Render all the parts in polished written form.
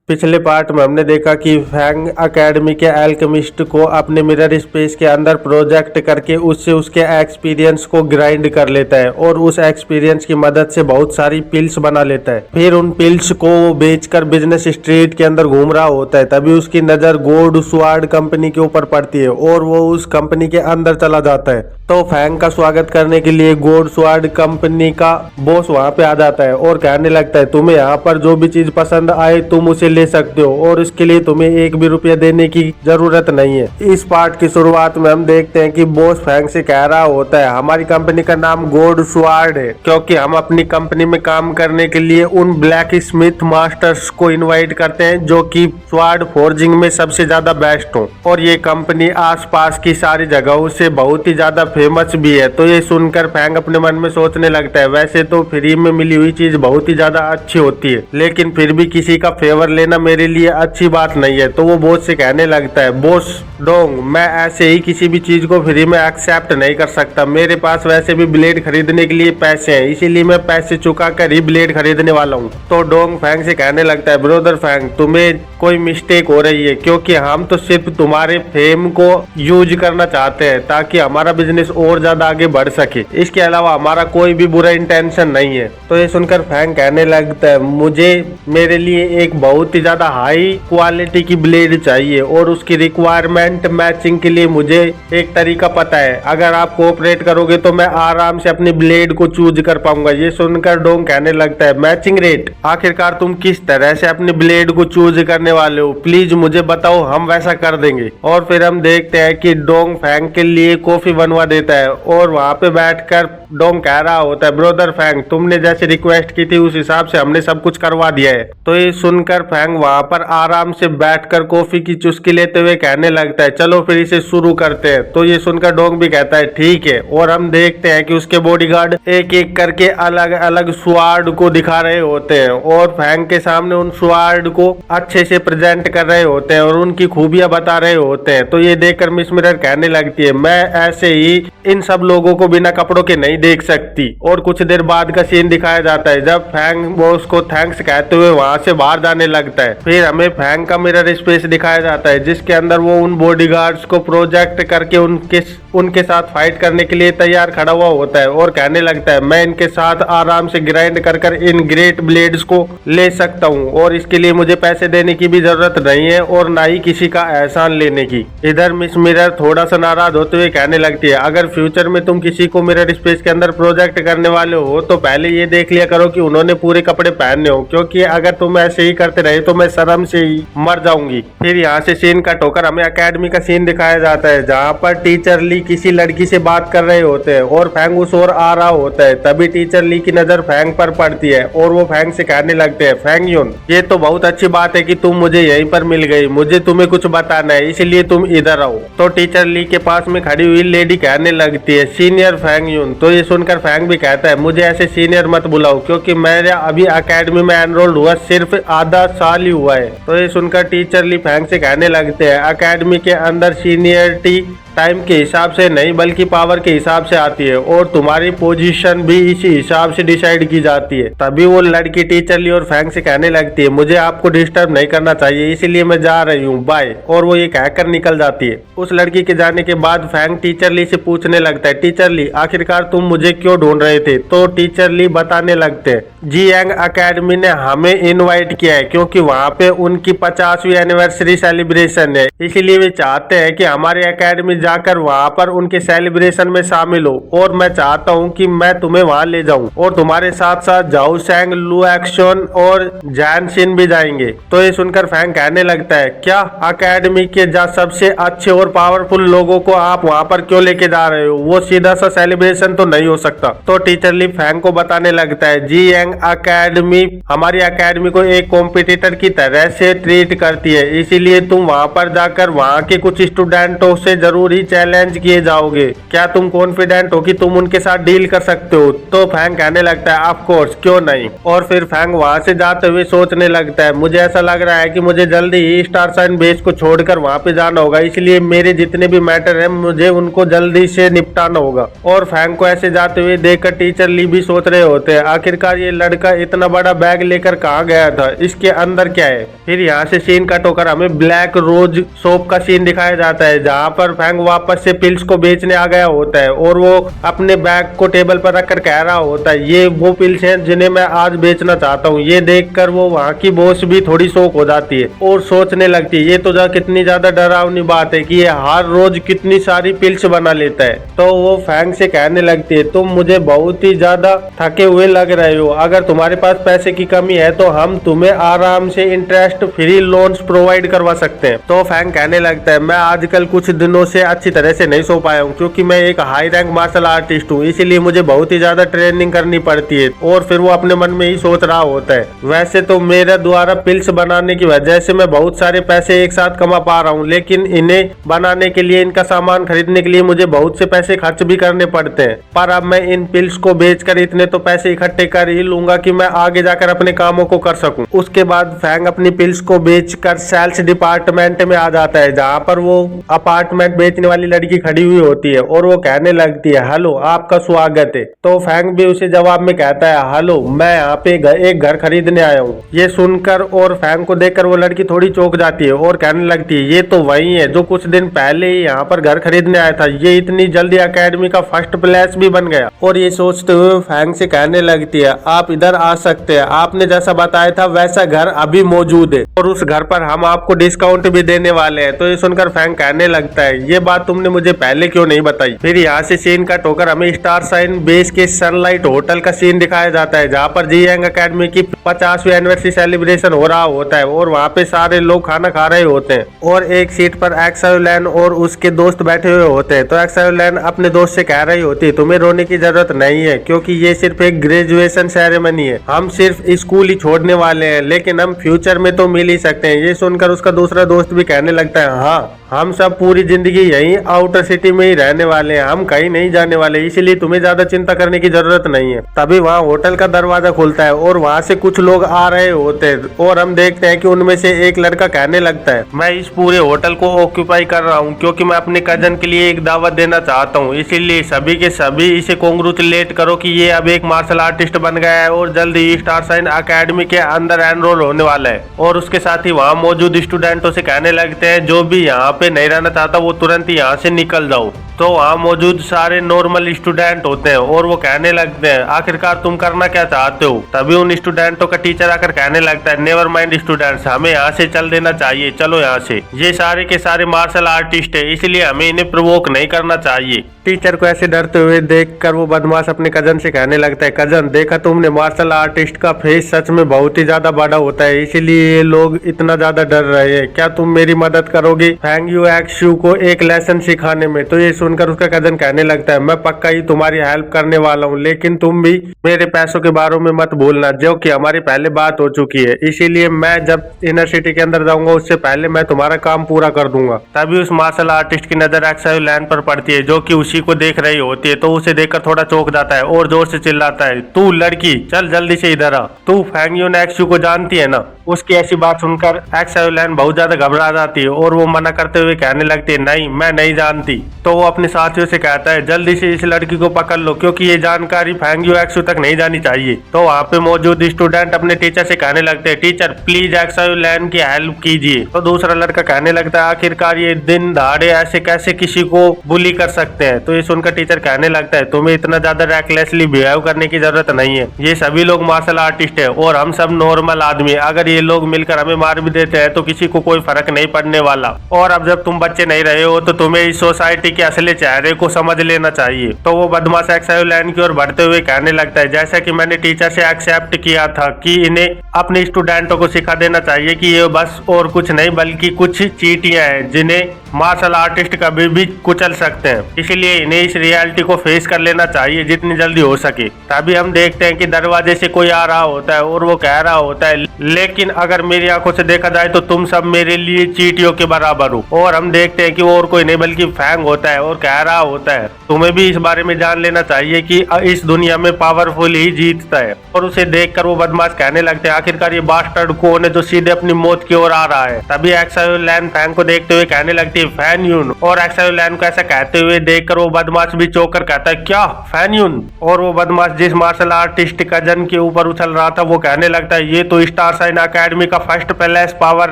पिछले पार्ट में हमने देखा कि फैंग एकेडमी के अल्केमिस्ट को अपने मिरर स्पेस के अंदर प्रोजेक्ट करके उससे उसके एक्सपीरियंस को ग्राइंड कर लेता है और उस एक्सपीरियंस की मदद से बहुत सारी पिल्स बना लेता है। फिर उन पिल्स को वो बेचकर बिजनेस स्ट्रीट के अंदर घूम रहा होता है, तभी उसकी नजर गोल्ड स्वार्ड कंपनी के ऊपर पड़ती है और वो उस कंपनी के अंदर चला जाता है। तो फैंग का स्वागत करने के लिए गोल्ड स्वार्ड कंपनी का बॉस वहां पे आ जाता है और कहने लगता है तुम्हें यहाँ पर जो भी चीज पसंद आए तुम उसे ले सकते हो और इसके लिए तुम्हें एक भी रुपया देने की जरूरत नहीं है। इस पार्ट की शुरुआत में हम देखते हैं कि बॉस फैंग से कह रहा होता है हमारी कंपनी का नाम गोल्ड स्वार्ड है क्योंकि हम अपनी कंपनी में काम करने के लिए उन ब्लैक स्मिथ मास्टर्स को इन्वाइट करते हैं जो कि स्वार्ड फोर्जिंग में सबसे ज्यादा बेस्ट हो और ये कंपनी आसपास की सारी जगहों से बहुत ही ज्यादा फेमस भी है। तो ये सुनकर फैंग अपने मन में सोचने लगता है वैसे तो फ्री में मिली हुई चीज बहुत ही ज्यादा अच्छी होती है, लेकिन फिर भी किसी का फेवर लेना मेरे लिए अच्छी बात नहीं है। तो वो बॉस से कहने लगता है बॉस डोंग मैं ऐसे ही किसी भी चीज को फ्री में एक्सेप्ट नहीं कर सकता, मेरे पास वैसे भी ब्लेड खरीदने के लिए पैसे हैं, इसीलिए मैं पैसे चुका कर ही ब्लेड खरीदने वाला हूँ। तो डोंग फैंग से कहने लगता है ब्रदर फैंग तुम्हें कोई मिस्टेक हो रही है क्योंकि हम तो सिर्फ तुम्हारे फेम को यूज करना चाहते हैं ताकि हमारा बिजनेस और ज्यादा आगे बढ़ सके, इसके अलावा हमारा कोई भी बुरा इंटेंशन नहीं है। तो ये सुनकर फैंग कहने लगता है मुझे मेरे लिए एक बहुत ही ज्यादा हाई क्वालिटी की ब्लेड चाहिए और उसकी रिक्वायरमेंट मैचिंग के लिए मुझे एक तरीका पता है, अगर आप कोऑपरेट करोगे तो मैं आराम से अपनी ब्लेड को चूज कर पाऊंगा। ये सुनकर डोंग कहने लगता है मैचिंग रेट, आखिरकार तुम किस तरह से अपनी ब्लेड को चूज करने वाले हो, प्लीज मुझे बताओ हम वैसा कर देंगे। और फिर हम देखते हैं कि डोंग फैंग के लिए कॉफी बनवा देता है और वहां पे बैठकर डोंग कह रहा होता है ब्रदर फैंग तुमने जैसे रिक्वेस्ट की थी उस हिसाब से हमने सब कुछ करवा दिया है। तो ये सुनकर फैंग वहां पर आराम से बैठकर कॉफी की चुस्की लेते हुए कहने लगता है चलो फिर इसे शुरू करते हैं। तो ये सुनकर डोंग भी कहता है ठीक है और हम देखते हैं कि उसके बॉडीगार्ड एक एक करके अलग अलग स्वार्ड को दिखा रहे होते हैं और फैंग के सामने उन स्वार्ड को अच्छे से प्रेजेंट कर रहे होते हैं और उनकी खूबियां बता रहे होते हैं। तो ये देखकर मिस मिरर कहने लगती है मैं ऐसे ही इन सब लोगों को बिना कपड़ों के नहीं देख सकती। और कुछ देर बाद का सीन दिखाया जाता है जब फैंग बॉस को थैंक्स कहते हुए वहां से बाहर जाने लगता है। फिर हमें फैंग का मिरर स्पेस दिखाया जाता है जिसके अंदर वो उन बॉडीगार्ड्स को प्रोजेक्ट करके उनके साथ फाइट करने के लिए तैयार खड़ा हुआ होता है और कहने लगता है मैं इनके साथ आराम से ग्राइंड कर इन ग्रेट ब्लेड्स को ले सकता हूँ और इसके लिए मुझे पैसे देने की भी जरूरत नहीं है और ना ही किसी का एहसान लेने की। इधर मिस मिरर थोड़ा सा नाराज होते हुए कहने लगती है अगर फ्यूचर में तुम किसी को मिरर स्पेस के अंदर प्रोजेक्ट करने वाले हो तो पहले ये देख लिया करो कि उन्होंने पूरे कपड़े पहनने हो, क्योंकि अगर तुम ऐसे ही करते रहे तो मैं शर्म से ही मर जाऊंगी। फिर यहाँ से सीन कट होकर हमें एकेडमी का सीन दिखाया जाता है जहाँ पर टीचर ली किसी लड़की से बात कर रहे होते हैं और फैंग उस ओर आ रहा होता है। तभी टीचर ली की नजर फैंग पर पड़ती है और वो फैंग से कहने लगते हैं फैंग यून ये तो बहुत अच्छी बात है कि तुम मुझे यहीं पर मिल गई, मुझे तुम्हें कुछ बताना है इसलिए तुम इधर आओ। तो टीचर ली के पास में खड़ी हुई लेडी कहने लगती है सीनियर फैंग यून। तो ये सुनकर फैंग भी कहता है मुझे ऐसे सीनियर मत बुलाओ क्योंकि मेरा अभी एकेडमी में एनरोल्ड हुआ सिर्फ आधा साल ही हुआ है। तो ये सुनकर टीचर ली फैंग से कहने लगते हैं एकेडमी के अंदर सीनियरिटी टाइम के हिसाब से नहीं बल्कि पावर के हिसाब से आती है और तुम्हारी पोजीशन भी इसी हिसाब से डिसाइड की जाती है। तभी वो लड़की टीचर ली और फैंग से कहने लगती है मुझे आपको डिस्टर्ब नहीं करना चाहिए इसलिए मैं जा रही हूँ बाय, और वो ये कहकर निकल जाती है। उस लड़की के जाने के बाद फैंग टीचर ली से पूछने लगता है टीचर ली आखिरकार तुम मुझे क्यों ढूंढ रहे थे। तो टीचर ली बताने लगते हैं जी यांग एकेडमी ने हमें इनवाइट किया है क्योंकि वहाँ पे उनकी 50वीं एनिवर्सरी सेलिब्रेशन है, इसीलिए वे चाहते हैं कि हमारे एकेडमी जाकर वहाँ पर उनके सेलिब्रेशन में शामिल हो और मैं चाहता हूँ कि मैं तुम्हें वहाँ ले जाऊँ और तुम्हारे साथ साथ जाओ सैंग लू एक्शन और जैन सिन भी जाएंगे। तो ये सुनकर फैंग कहने लगता है क्या एकेडमी के सबसे अच्छे और पावरफुल लोगों को आप वहाँ पर क्यों लेके जा रहे हो, वो सीधा सा सेलिब्रेशन तो नहीं हो सकता। तो टीचर ली फैंग को बताने लगता है जी यांग एकेडमी हमारी एकेडमी को एक कॉम्पिटिटर की तरह से ट्रीट करती है, इसीलिए तुम वहाँ पर जाकर वहाँ के कुछ स्टूडेंटों से जरूर जरूर ही चैलेंज किए जाओगे। क्या तुम कॉन्फिडेंट हो कि तुम उनके साथ डील कर सकते हो? तो फैंग कहने लगता है ऑफ कोर्स, क्यों नहीं। और फिर फैंग वहां से जाते हुए सोचने लगता है मुझे ऐसा लग रहा है कि मुझे जल्दी ही स्टार साइन बेस को छोड़कर वहां पे जाना होगा, इसलिए मेरे जितने भी मैटर है मुझे उनको जल्दी से निपटाना होगा। और फैंग को ऐसे जाते हुए देखकर टीचर ली भी सोच रहे होते हैं आखिरकार ये लड़का इतना बड़ा बैग लेकर कहाँ गया था, इसके अंदर क्या है। फिर यहाँ से सीन कट होकर हमें ब्लैक रोज शॉप का सीन दिखाया जाता है जहाँ पर फैंग वापस से पिल्स को बेचने आ गया होता है और वो अपने बैग को टेबल पर रखकर कह रहा होता है ये वो पिल्स हैं जिन्हें मैं आज बेचना चाहता हूँ। ये देखकर वो वहाँ की बॉस भी थोड़ी शौक हो जाती है और सोचने लगती है ये तो कितनी ज्यादा डरावनी बात है कि ये हर रोज कितनी सारी पिल्स बना लेता है। तो वो फैंग से कहने लगती है तुम मुझे बहुत ही ज्यादा थके हुए लग रहे हो, अगर तुम्हारे पास पैसे की कमी है तो हम तुम्हें आराम से इंटरेस्ट फ्री लोन्स प्रोवाइड करवा सकते हैं। तो फैंग कहने लगता है मैं आजकल कुछ दिनों से अच्छी तरह से नहीं सो पाया हूँ क्योंकि मैं एक हाई रैंक मार्शल आर्टिस्ट हूँ, इसीलिए मुझे बहुत ही ज्यादा ट्रेनिंग करनी पड़ती है। और फिर वो अपने मन में ही सोच रहा होता है वैसे तो मेरे द्वारा पिल्स बनाने की वजह से मैं बहुत सारे पैसे एक साथ कमा पा रहा हूँ, लेकिन इन्हें बनाने के लिए, इनका सामान खरीदने के लिए मुझे बहुत से पैसे खर्च भी करने पड़ते हैं। पर अब मैं इन पिल्स को बेचकर इतने तो पैसे इकट्ठे कर ही लूंगा कि मैं आगे जाकर अपने कामों को कर सकूं। उसके बाद फैंग अपनी पिल्स को बेचकर सेल्स डिपार्टमेंट में आ जाता है जहां पर वो अपार्टमेंट बेचने वाली लड़की खड़ी हुई होती है और वो कहने लगती है हेलो आपका स्वागत है। तो फैंग भी उसे जवाब में कहता है हेलो मैं यहाँ पे एक घर खरीदने आया हूँ। ये सुनकर और फैंग को देखकर वो लड़की थोड़ी चौंक जाती है और कहने लगती है ये तो वही है जो कुछ दिन पहले ही यहाँ पर घर खरीदने आया था, ये इतनी जल्दी एकेडमी का फर्स्ट प्लेस भी बन गया। और ये सोचते हुए फैंग से कहने लगती है आप इधर आ सकते हैं, आपने जैसा बताया था वैसा घर अभी मौजूद है और उस घर पर हम आपको डिस्काउंट भी देने वाले हैं। तो ये सुनकर फैंग कहने लगता है ये बात तुमने मुझे पहले क्यों नहीं बताई। फिर यहाँ से सीन कट होकर हमें स्टार साइन बेस के सनलाइट होटल का सीन दिखाया जाता है जहाँ पर जी यंग एकेडमी की 50वीं एनिवर्सरी सेलिब्रेशन हो रहा होता है और वहाँ पे सारे लोग खाना खा रहे होते हैं और एक सीट पर एक्सायोलैन और उसके दोस्त बैठे हुए होते हैं। तो एक्सायोलैन अपने दोस्त से कह रही होती है तुम्हें रोने की जरूरत नहीं है क्योंकि ये सिर्फ एक ग्रेजुएशन सेरेमनी है, हम सिर्फ स्कूल ही छोड़ने वाले हैं लेकिन हम फ्यूचर में तो मिल ही सकते हैं। ये सुनकर उसका दूसरा दोस्त भी कहने लगता है हाँ हम सब पूरी जिंदगी यहीं आउटर सिटी में ही रहने वाले हैं, हम कहीं नहीं जाने वाले, इसीलिए तुम्हें ज्यादा चिंता करने की जरूरत नहीं है। तभी वहाँ होटल का दरवाजा खुलता है और वहाँ से कुछ लोग आ रहे होते हैं और हम देखते हैं कि उनमें से एक लड़का कहने लगता है मैं इस पूरे होटल को ऑक्यूपाई कर रहा हूँ क्योंकि मैं अपने कजन के लिए एक दावत देना चाहता हूँ, इसीलिए सभी के सभी इसे कांग्रेचुलेट करो कि ये अब एक मार्शल आर्टिस्ट बन गया है और जल्द ही स्टार साइन अकेडमी के अंदर एनरोल होने वाला है। और उसके साथ ही वहाँ मौजूद स्टूडेंटों से कहने लगते हैं जो भी यहाँ पे नहीं रहना चाहता वो तुरंत यहाँ से निकल जाओ। तो वहाँ मौजूद सारे नॉर्मल स्टूडेंट होते हैं और वो कहने लगते हैं आखिरकार तुम करना क्या चाहते हो। तभी उन स्टूडेंटों का टीचर आकर कहने लगता है नेवर माइंड स्टूडेंट्स, हमें यहाँ से चल देना चाहिए, चलो यहाँ से, ये सारे के सारे मार्शल आर्टिस्ट है इसलिए हमें इन्हें प्रोवोक नहीं करना चाहिए। टीचर को ऐसे डरते हुए देखकर वो बदमाश अपने कजन से कहने लगता है कजन देखा तुमने मार्शल आर्टिस्ट का फेस सच में बहुत ही ज्यादा बड़ा होता है इसीलिए ये लोग इतना ज्यादा डर रहे हैं, क्या तुम मेरी मदद करोगे फैंग यू एक्सू को एक लेसन सिखाने में। तो ये सुनकर उसका कजन कहने लगता है मैं पक्का ही तुम्हारी हेल्प करने वाला हूँ लेकिन तुम भी मेरे पैसों के बारे में मत भूलना जो कि हमारी पहले बात हो चुकी है, इसीलिए मैं जब इनर सिटी के अंदर जाऊंगा उससे पहले मैं तुम्हारा काम पूरा कर दूंगा। तभी उस मार्शल आर्टिस्ट की नजर एक्सायोलैन पर पड़ती है जो कि उसी को देख रही होती है। तो उसे देखकर थोड़ा चौंक जाता है और जोर से चिल्लाता है तू लड़की चल जल्दी से इधर आ, तू फैंग यू एक्सू को जानती है ना। उसकी ऐसी बात सुनकर एक्सायोलैन बहुत ज्यादा घबरा जाती है और वो मना करते हुए कहने लगती है नहीं मैं नहीं जानती। तो वो अपने साथियों से कहता है जल्दी से इस लड़की को पकड़ लो क्योंकि ये जानकारी फैंग यू एक्सू तक नहीं जानी चाहिए। तो वहाँ पे मौजूद स्टूडेंट अपने टीचर से कहने लगते हैं टीचर प्लीज एक्सायोलैन की हेल्प कीजिए। तो दूसरा लड़का कहने लगता है आखिरकार ये दिन दहाड़े ऐसे कैसे किसी को बुली कर सकते हैं। तो ये सुनकर टीचर कहने लगता है तुम्हें इतना ज्यादा रेकलेसली बिहेव करने की जरूरत नहीं है, ये सभी लोग मार्शल आर्टिस्ट है और हम सब नॉर्मल आदमी, अगर ये लोग मिलकर हमें मार भी देते हैं तो किसी को कोई फर्क नहीं पड़ने वाला। और अब जब तुम बच्चे नहीं रहे हो तो तुम्हें इस सोसाइटी के असली चेहरे को समझ लेना चाहिए। तो वो बदमाश एक्सायोलैन की ओर बढ़ते हुए कहने लगता है जैसा कि मैंने टीचर से एक्सेप्ट किया था कि इन्हें अपने स्टूडेंटों को सिखा देना चाहिए कि ये बस और कुछ नहीं बल्कि कुछ चींटियां हैं जिन्हें मार्शल आर्टिस्ट कभी भी कुचल सकते हैं, इसलिए इन्हें इस रियलिटी को फेस कर लेना चाहिए जितनी जल्दी हो सके। तभी हम देखते हैं कि दरवाजे से कोई आ रहा होता है और वो कह रहा होता है, लेकिन अगर मेरी आंखों से देखा जाए तो तुम सब मेरे लिए चींटियों के बराबर हो। और हम देखते हैं कि वो और कोई नहीं बल्कि फैंग होता है और कह रहा होता है, तुम्हें भी इस बारे में जान लेना चाहिए कि इस दुनिया में पावरफुल ही जीतता है। और उसे देखकर वो बदमाश कहने लगते हैं, आखिरकार ये बास्टर्ड कौन है जो सीधे अपनी मौत की ओर आ रहा है। तभी एक्सायोलैन फैंग को देखते हुए कहने लगती है, फैन यून। और एक्सायोलैन को ऐसा कहते हुए देखकर वो बदमाश भी चौंक कर कहता है, क्या फैन यून? और वो बदमाश जिस मार्शल आर्टिस्ट कजन के ऊपर उछल रहा था वो कहने लगता है, ये तो स्टार साइन अकेडमी का first place power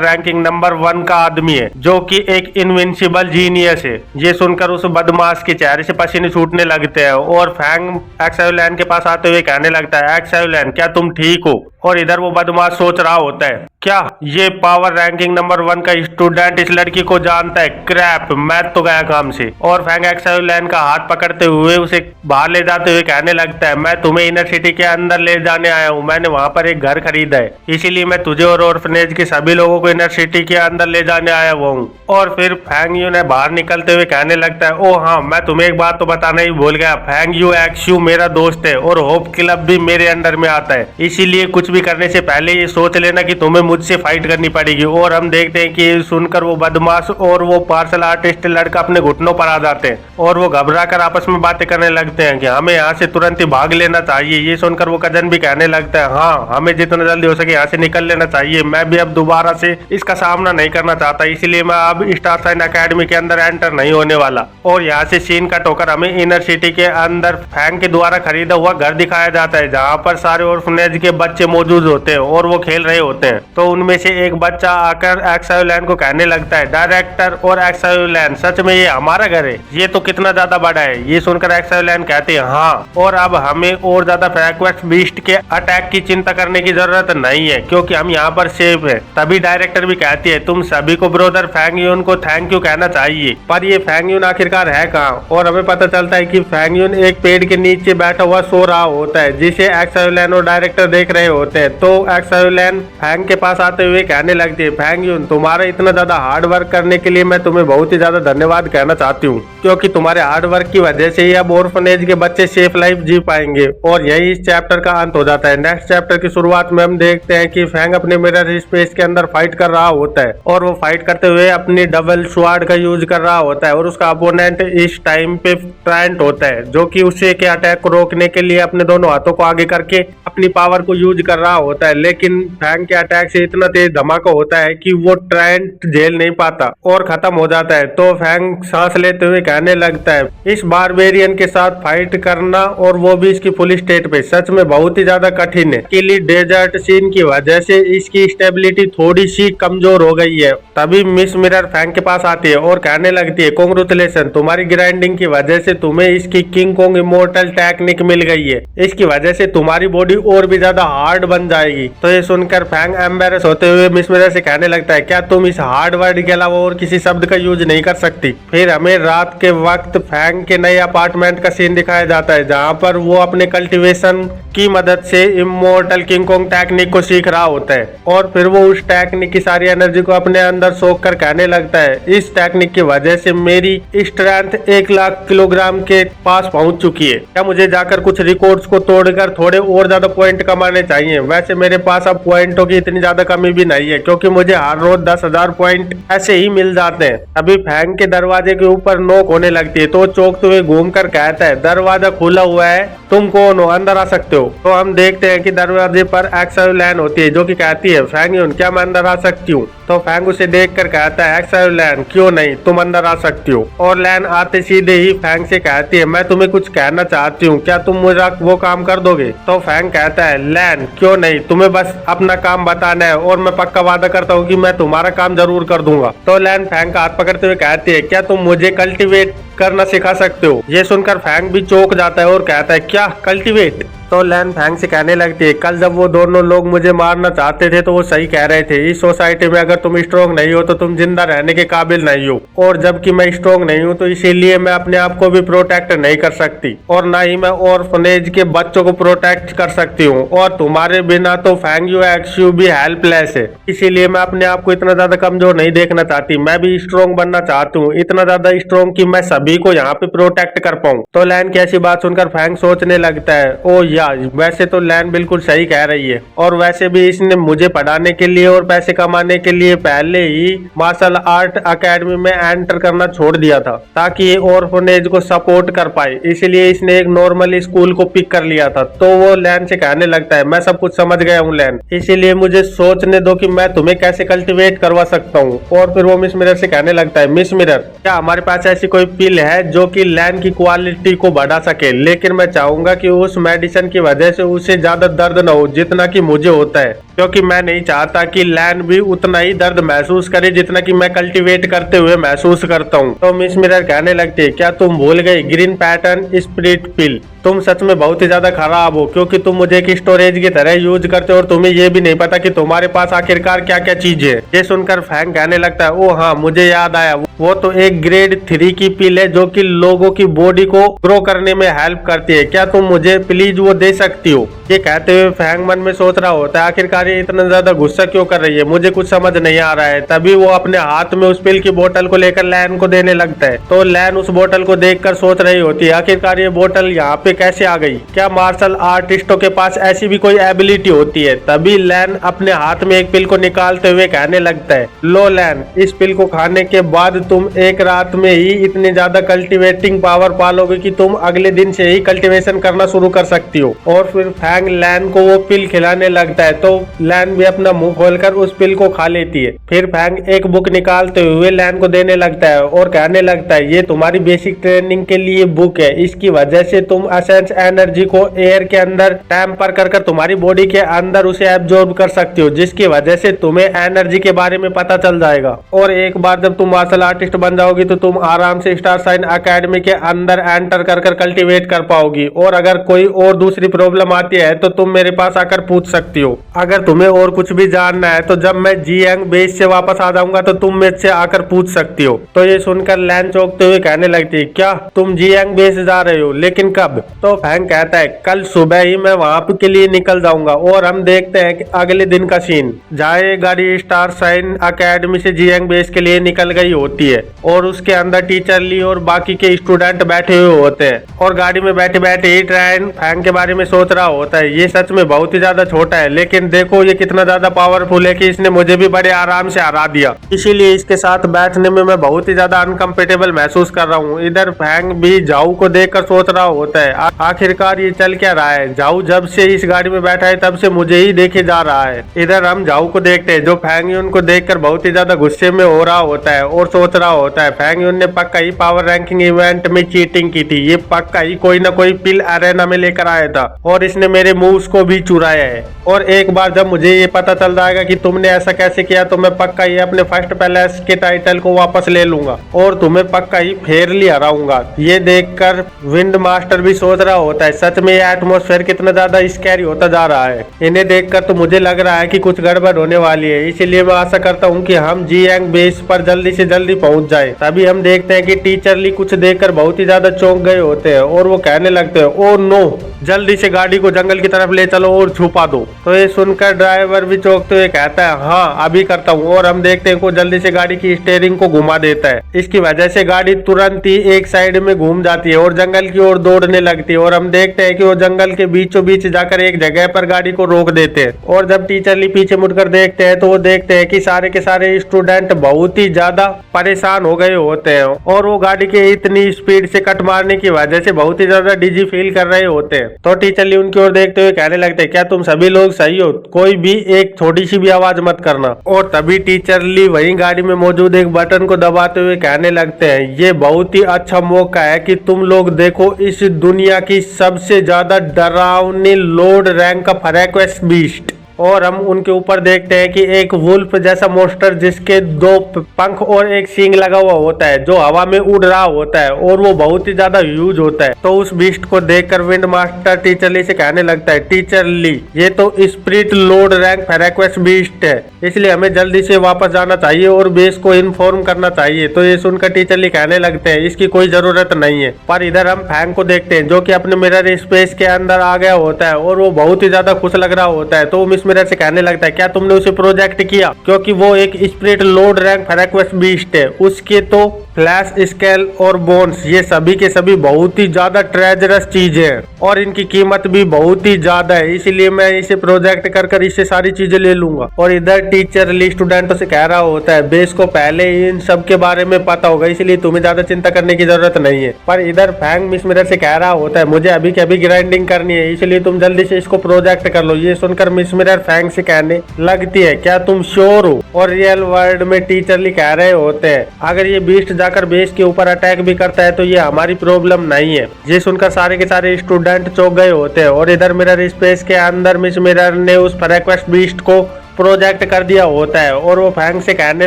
ranking number 1 का आदमी है जो कि एक इनविंसिबल जीनियस है। ये सुनकर उस बदमाश के चेहरे से पसीने छूटने लगते हैं और फैंग एक्सायोलैन के पास आते हुए कहने लगता है, एक्सायोलैन क्या तुम ठीक हो? और इधर वो बदमाश सोच रहा होता है, क्या ये पावर रैंकिंग नंबर 1 का स्टूडेंट इस लड़की को जानता है? क्रैप, मैं तो गया काम से। और फैंग एक्सायोलैन का हाथ पकड़ते हुए उसे बाहर ले जाते हुए कहने लगता है, मैं तुम्हें इनर सिटी के अंदर ले जाने आया हूँ। मैंने वहाँ पर एक घर खरीदा है, इसीलिए मैं तुझे और ऑर्फनेज के सभी लोगों को इनर सिटी के अंदर ले जाने आया हुआ हूँ। और फिर फैंग यू ने बाहर निकलते हुए कहने लगता है, ओ हाँ, मैं तुम्हें एक बात तो बताना ही भूल गया, फैंग यू एक्स-यू मेरा दोस्त है और होप क्लब भी मेरे अंडर में आता है, इसीलिए कुछ भी करने से पहले ये सोच लेना कि तुम्हें मुझसे फाइट करनी पड़ेगी। और हम देखते हैं कि सुनकर वो बदमाश और वो मार्शल आर्टिस्ट लड़का अपने घुटनों पर आ जाते हैं और वो घबरा कर आपस में बातें करने लगते हैं कि हमें यहाँ से तुरंत ही भाग लेना चाहिए। ये सुनकर वो कजन भी कहने लगता है, हाँ, हमें जितना जल्दी हो सके यहाँ से निकल लेना चाहिए। मैं भी अब दोबारा से इसका सामना नहीं करना चाहता, इसलिए मैं अब स्टार साइन अकेडमी के अंदर एंटर नहीं होने वाला। और यहाँ से सीन कट होकर हमें इनर सिटी के अंदर फैंग के द्वारा खरीदा हुआ घर दिखाया जाता है जहाँ पर सारे ऑर्फनेज के बच्चे मौजूद होते हैं और वो खेल रहे होते हैं। तो उनमें से एक बच्चा आकर एक्सायोलैन को कहने लगता है, डायरेक्टर और एक्सायोलैन, सच में ये हमारा घर है? ये तो कितना ज्यादा बड़ा है। ये सुनकर एक्सायोलैन कहते हैं, हाँ, और अब हमें और ज्यादा फ्रैक्वेक्स बीस्ट के अटैक की चिंता करने की जरूरत नहीं है क्योंकि हम यहाँ पर सेफ है। तभी डायरेक्टर भी कहती है, तुम सभी को ब्रदर फैंग यून को थैंक यू कहना चाहिए। पर ये फैंग यून आखिरकार है कहाँ? और हमें पता चलता है कि फैंग यून एक पेड़ के नीचे बैठा हुआ सो रहा होता है जिसे एक्सायोलैन और डायरेक्टर देख रहे होते हैं। तो एक्सायोलैन फैंग के पास आते हुए कहने लगती है, फैंग यून, तुम्हारा इतना ज्यादा हार्ड वर्क करने के लिए मैं तुम्हें बहुत ही ज्यादा धन्यवाद कहना चाहती हूँ क्योंकि तुम्हारे हार्ड वर्क की वजह से ही अब ऑर्फनेज के बच्चे सेफ लाइफ जी पाएंगे। और यही इस चैप्टर का अंत हो जाता है। नेक्स्ट चैप्टर की शुरुआत में हम देखते हैं कि फैंग अपने मिरर स्पेस के अंदर फाइट कर रहा होता है और वो फाइट करते हुए अपनी डबल स्वार्ड का यूज कर रहा होता है और उसका अपोनेंट इस टाइम पे ट्रायंट होता है जो कि उसे के अटैक को रोकने के लिए अपने दोनों हाथों को आगे करके अपनी पावर को यूज कर रहा होता है। लेकिन फैंग के अटैक से इतना तेज धमाका होता है कि वो ट्रायंट झेल नहीं पाता और खत्म हो जाता है। तो फैंग सांस लेते हुए कहने लगता है, इस बारबेरियन के साथ फाइट करना और वो भी इसकी फुल स्टेट पे सच में बहुत ही ज्यादा कठिन है। किली डेजर्ट सीन की वजह से इसकी स्टेबिलिटी थोड़ी सी कमजोर हो गई है। तभी मिस मिरर फैंग के पास आती है और कहने लगती है, कांग्रेचुलेशन, तुम्हारी ग्राइंडिंग की वजह से तुम्हें इसकी किंग कोंग इमोर्टल टेक्निक मिल गई है। इसकी वजह से तुम्हारी बॉडी और भी ज्यादा हार्ड बन जाएगी। तो ये सुनकर फैंग एम्बेरस होते हुए मिस मिरर से कहने लगता है, क्या तुम इस हार्ड वर्ड के अलावा और किसी शब्द का यूज नहीं कर सकती? फिर हमें रात के वक्त फैंग के नए अपार्टमेंट का सीन दिखाया जाता है जहाँ पर वो अपने कल्टीवेशन की मदद से इमोर्टल किंग कोंग टेक्निक को सीख रहा होता है और फिर वो उस टेक्निक की सारी एनर्जी को अपने अंदर सोख कर कहने लगता है, इस टेक्निक की वजह से मेरी स्ट्रेंथ 1 लाख किलोग्राम के पास पहुंच चुकी है। क्या मुझे जाकर कुछ रिकॉर्ड्स को तोड़कर थोड़े और ज्यादा पॉइंट कमाने चाहिए? वैसे मेरे पास अब पॉइंटों की इतनी ज्यादा कमी भी नहीं है क्योंकि मुझे हर रोज 10,000 पॉइंट ऐसे ही मिल जाते हैं। अभी फैंग के दरवाजे के ऊपर नोक होने लगती है तो चौंकते हुए घूम कर कहता है, दरवाजा खुला हुआ है, तुम कौन हो, अंदर आ सकते हो। तो हम देखते हैं कि दरवाजे पर एक्सायोलैन होती है जो कि कहती है, फैंग यून, क्या मैं अंदर आ सकती हूँ? तो फैंग उसे देखकर कहता है, एक्सायोलैन, क्यों नहीं, तुम अंदर आ सकती हो। और लैन आते सीधे ही फैंग से कहती है, मैं तुम्हें कुछ कहना चाहती हूँ, क्या तुम मुझे वो काम कर दोगे? तो फैंग कहता है, लैन, क्यों नहीं, तुम्हें बस अपना काम बताना है और मैं पक्का वादा करता हूँ कि मैं तुम्हारा काम जरूर कर दूंगा। तो लैन फैंग का हाथ पकड़ते हुए कहती है, क्या तुम मुझे कल्टीवेट करना सिखा सकते हो? ये सुनकर फैंग भी चौंक जाता है और कहता है, क्या कल्टीवेट? तो लैन फैंग से कहने लगती है, कल जब वो दोनों लोग मुझे मारना चाहते थे तो वो सही कह रहे थे। इस सोसाइटी में अगर तुम स्ट्रोंग नहीं हो तो तुम जिंदा रहने के काबिल नहीं हो, और जबकि मैं स्ट्रोंग नहीं हूँ तो इसीलिए मैं अपने आप को भी प्रोटेक्ट नहीं कर सकती, और ना ही मैं ऑर्फनेज के बच्चों को प्रोटेक्ट कर सकती हूँ, और तुम्हारे बिना तो फैंग यू एक्स यू भी हेल्पलेस है। इसीलिए मैं अपने आप को इतना ज्यादा कमजोर नहीं देखना चाहती, मैं भी स्ट्रोंग बनना चाहती हूँ, इतना ज्यादा स्ट्रोंग कि मैं सभी को यहाँ पे प्रोटेक्ट कर पाऊँ। तो लैन की ऐसी बात सुनकर फैंग सोचने लगता है, ओ या वैसे तो लैन बिल्कुल सही कह रही है, और वैसे भी इसने मुझे पढ़ाने के लिए और पैसे कमाने के लिए पहले ही मार्शल आर्ट अकेडमी में एंटर करना छोड़ दिया था ताकि ये ऑर्फनेज को सपोर्ट कर पाए, इसलिए इसने एक नॉर्मल स्कूल को पिक कर लिया था। तो वो लैन से कहने लगता है, मैं सब कुछ समझ गया हूँ लैन, इसीलिए मुझे सोचने दो कि मैं तुम्हें कैसे कल्टिवेट करवा सकता हूँ। और फिर वो मिस मिरर से कहने लगता है, मिस मिरर क्या हमारे पास ऐसी कोई पिल है जो कि लैन की क्वालिटी को बढ़ा सके, लेकिन मैं चाहूंगा कि उस मेडिसिन की वजह से उसे ज्यादा दर्द न हो जितना कि मुझे होता है, क्योंकि मैं नहीं चाहता कि लैन भी उतना ही दर्द महसूस करे जितना कि मैं कल्टीवेट करते हुए महसूस करता हूँ। तो मिस मिरर कहने लगती है, क्या तुम भूल गई ग्रीन पैटर्न स्पिरिट पिल, तुम सच में बहुत ही ज्यादा खराब हो, क्योंकि तुम मुझे एक स्टोरेज की तरह यूज करते हो और तुम्हें ये भी नहीं पता कि तुम्हारे पास आखिरकार क्या क्या चीज है। ये सुनकर फैंग कहने लगता है, ओ हाँ मुझे याद आया, वो तो एक ग्रेड 3 की पिल है जो कि लोगों की बॉडी को ग्रो करने में हेल्प करती है, क्या तुम मुझे प्लीज वो दे सकती हो। ये कहते हुए फैंग मन में सोच रहा होता है, आखिरकार ये इतना ज्यादा गुस्सा क्यों कर रही है, मुझे कुछ समझ नहीं आ रहा है। तभी वो अपने हाथ में उस पिल की बोतल को लेकर लैन को देने लगता है। तो लैन उस बोतल को देखकर सोच रही होती है, आखिरकार ये बोतल यहाँ पे कैसे आ गई, क्या मार्शल आर्टिस्टों के पास ऐसी भी कोई एबिलिटी होती है। तभी लैन अपने हाथ में एक पिल को निकालते हुए कहने लगता है, लो लैन, इस पिल को खाने के बाद तुम एक रात में ही इतनी ज्यादा कल्टीवेटिंग पावर पालोगे कि तुम अगले दिन से ही कल्टीवेशन करना शुरू कर सकती हो। और फिर फैंग लैन को वो पिल खिलाने लगता है, तो लैन भी अपना मुंह खोलकर उस पिल को खा लेती है। फिर फैंग एक बुक निकालते हुए लैन को देने लगता है और कहने लगता है, ये तुम्हारी बेसिक ट्रेनिंग के लिए बुक है, इसकी वजह से तुम एसेंस एनर्जी को एयर के अंदर टेम्पर कर तुम्हारी बॉडी के अंदर उसे एब्जॉर्ब कर सकती हो, जिसकी वजह से तुम्हें एनर्जी के बारे में पता चल जाएगा। और एक बार जब तुम मार्शल आर्टिस्ट बन जाओगी तो तुम आराम से स्टार साइन अकेडमी के अंदर एंटर कर कल्टीवेट कर पाओगी, और अगर कोई और दूसरी प्रॉब्लम आती है तो तुम मेरे पास आकर पूछ सकती हो। अगर तुम्हें और कुछ भी जानना है तो जब मैं जियांग बेस से वापस आ जाऊंगा तो तुम मुझसे आकर पूछ सकती हो। तो ये सुनकर लैन चौंकते हुए कहने लगती है, क्या तुम जियांग बेस जा रहे हो, लेकिन कब। तो फैंग कहता है, कल सुबह ही मैं वहां के लिए निकल जाऊंगा। और हम देखते हैं कि अगले दिन का सीन, जहाँ ये गाड़ी स्टार साइन अकेडमी से जियांग बेस के लिए निकल गई होती है, और उसके अंदर टीचर ली और बाकी के स्टूडेंट बैठे हुए होते हैं, और गाड़ी में बैठे बैठे ही ट्रेन फैंग के बारे में सोच रहा होता है, ये सच में बहुत ही ज्यादा छोटा है, लेकिन देखो ये कितना ज्यादा पावरफुल है कि इसने मुझे भी बड़े आराम से हरा दिया, इसीलिए इसके साथ बैठने में मैं बहुत ही ज्यादा अनकंफर्टेबल महसूस कर रहा हूँ। इधर फैंग भी जाऊ को देखकर सोच रहा होता है, आखिरकार ये चल क्या रहा है, जाऊ जब से इस गाड़ी में बैठा है तब से मुझे ही देखे जा रहा है। इधर हम जाऊ को देखते हैं जो फैंग यून को देखकर बहुत ही ज्यादा गुस्से में हो रहा होता है और सोच रहा होता है, फैंग यून ने पक्का ही पावर रैंकिंग इवेंट में चीटिंग की थी, ये पक्का ही कोई ना कोई पिल अरेना में लेकर आया था और इसने मेरे मूव्स को भी चुराया है। और एक बार जब मुझे ये पता चल जाएगा कि तुमने ऐसा कैसे किया तो मैं पक्का ही अपने फर्स्ट पैलेस के टाइटल को वापस ले लूंगा और तुम्हें पक्का ही फेयरली हराऊंगा। ये देखकर विंड मास्टर भी सोच रहा होता है, सच में ये एटमॉस्फेयर कितना ज्यादा स्कैरी होता जा रहा है। इन्हें देखकर तो मुझे लग रहा है कि कुछ गड़बड़ होने वाली है, इसीलिए मैं आशा करता हूँ कि हम जियांग बेस पर जल्दी से जल्दी पहुंच जाए। तभी हम देखते हैं कि टीचर ली कुछ देखकर बहुत ही ज्यादा चौंक गए होते हैं और वो कहने लगते हैं, ओ नो, जल्दी से गाड़ी को जंगल की तरफ ले चलो और छुपा दो। तो ये सुनकर ड्राइवर भी चौंकते हुए कहता है, हाँ अभी करता हूँ। और हम देखते हैं को जल्दी से गाड़ी की स्टीयरिंग को घुमा देता है। इसकी वजह से गाड़ी तुरंत ही एक साइड में घूम जाती है और जंगल की ओर दौड़ने लगती है। और हम देखते हैं कि वो जंगल के बीचों बीच जाकर एक जगह पर गाड़ी को रोक देते हैं। और जब टीचर ली पीछे मुड़कर देखते हैं तो वो देखते हैं कि सारे के सारे स्टूडेंट बहुत ही ज्यादा परेशान हो गए होते हैं और वो गाड़ी के इतनी स्पीड से कट मारने की वजह से बहुत ही ज्यादा डिजी फील कर रहे होते हैं। तो टीचर ली उनकी ओर देखते हुए कहने लगते हैं, क्या तुम सभी लोग सही हो, कोई भी एक छोटी सी भी आवाज मत करना। और तभी टीचर ली वही गाड़ी में मौजूद एक बटन को दबाते हुए कहने लगते हैं, ये बहुत ही अच्छा मौका है कि तुम लोग देखो इस दुनिया की सबसे ज्यादा डरावनी लोड रैंक का फ्रैक्वेस बीस्ट। और हम उनके ऊपर देखते हैं कि एक वुल्फ जैसा मोस्टर जिसके 2 पंख और एक सींग लगा हुआ होता है, जो हवा में उड़ रहा होता है और वो बहुत ही ज्यादा ह्यूज होता है। तो उस बीस्ट को देखकर विंड मास्टर टीचर ली से कहने लगता है, टीचर ली, ये तो स्पिरिट लोड रैंक फेरेक्वेस बीस्ट है, इसलिए हमें जल्दी से वापस जाना चाहिए और बेस को इन्फॉर्म करना चाहिए। तो ये सुनकर टीचर ली कहने लगते हैं, इसकी कोई जरूरत नहीं है। पर इधर हम फैंग को देखते हैं जो कि अपने मिरर स्पेस के अंदर आ गया होता है और वो बहुत ही ज्यादा खुश लग रहा होता है। तो वो मिस मिरर से कहने लगता है, क्या तुमने उसे प्रोजेक्ट किया? क्योंकि वो एक स्पिरिट लोड रैंक फेरेक्वेस बीस्ट है, उसके तो फ्लैश स्केल और बोन्स ये सभी के सभी बहुत ही ज्यादा ट्रेजरस चीजें हैं और इनकी कीमत भी बहुत ही ज्यादा है, इसीलिए मैं इसे प्रोजेक्ट कर कर इससे सारी चीजें ले लूंगा। और इधर टीचर ली स्टूडेंटों से कह रहा होता है, बेस को पहले इन सब के बारे में पता होगा, इसलिए तुम्हें ज्यादा चिंता करने की जरूरत नहीं है। पर इधर फैंग मिस मिरर से कह रहा होता है, मुझे अभी के अभी ग्राइंडिंग करनी है, इसलिए तुम जल्दी से इसको प्रोजेक्ट कर लो। ये सुनकर मिस मिरर फैंग से कहने लगती है, क्या तुम श्योर हो? और रियल वर्ल्ड में टीचर ली कह रहे होते हैं, अगर ये बीस्ट जाकर बेस के ऊपर अटैक भी करता है तो ये हमारी प्रॉब्लम नहीं है। ये सुनकर सारे के सारे स्टूडेंट चौंक गए होते हैं और इधर मिरर स्पेस के अंदर मिस मिरर ने उस फेरेक्वेस बीस्ट को प्रोजेक्ट कर दिया होता है और वो फैंग से कहने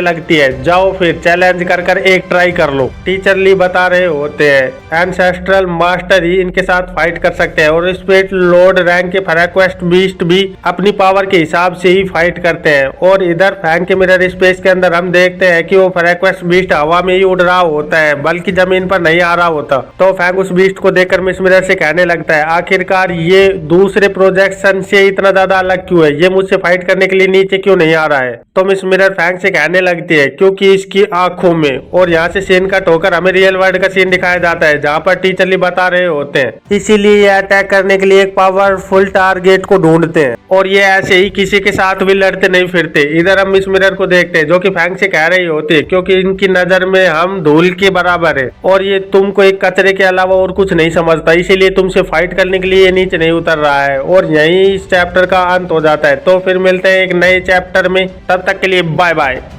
लगती है, जाओ फिर चैलेंज कर कर एक ट्राई कर लो। टीचर ली बता रहे होते हैं, एंसेस्ट्रल मास्टर ही इनके साथ फाइट कर सकते हैं और स्पिरिट लोड रैंक के फेरेक्वेस्ट बीस्ट भी अपनी पावर के हिसाब से ही फाइट करते हैं। और इधर फैंग के मिरर स्पेस के अंदर हम देखते हैं कि वो फेरेक्वेस्ट बीस्ट हवा में ही उड़ रहा होता है, बल्कि जमीन पर नहीं आ रहा होता। तो फैंग उस बीस्ट को देखकर मिस मिरर से कहने लगता है, आखिरकार ये दूसरे प्रोजेक्शन से इतना ज्यादा अलग क्यों है? ये मुझसे फाइट करने के लिए नीचे क्यों नहीं आ रहा है? तो मिस मिरर फैंग से कहने लगती है, क्योंकि इसकी आंखों में, और यहाँ से सीन कट होकर हमें रियल वर्ल्ड का सीन दिखाया जाता है जहाँ पर टीचर ली बता रहे होते हैं, इसीलिए ये अटैक करने के लिए एक पावरफुल टारगेट को ढूंढते हैं और ये ऐसे ही किसी के साथ भी लड़ते नहीं फिरते। इधर हम मिस मिरर को देखते हैं जो कि फैंग से कह रही होती है, क्योंकि इनकी नजर में हम धूल के बराबर है और ये तुमको एक कचरे के अलावा और कुछ नहीं समझता, इसीलिए तुमसे फाइट करने के लिए नीचे नहीं उतर रहा है। और यही इस चैप्टर का अंत हो जाता है। तो फिर मिलते हैं एक नए चैप्टर में, तब तक के लिए बाय बाय।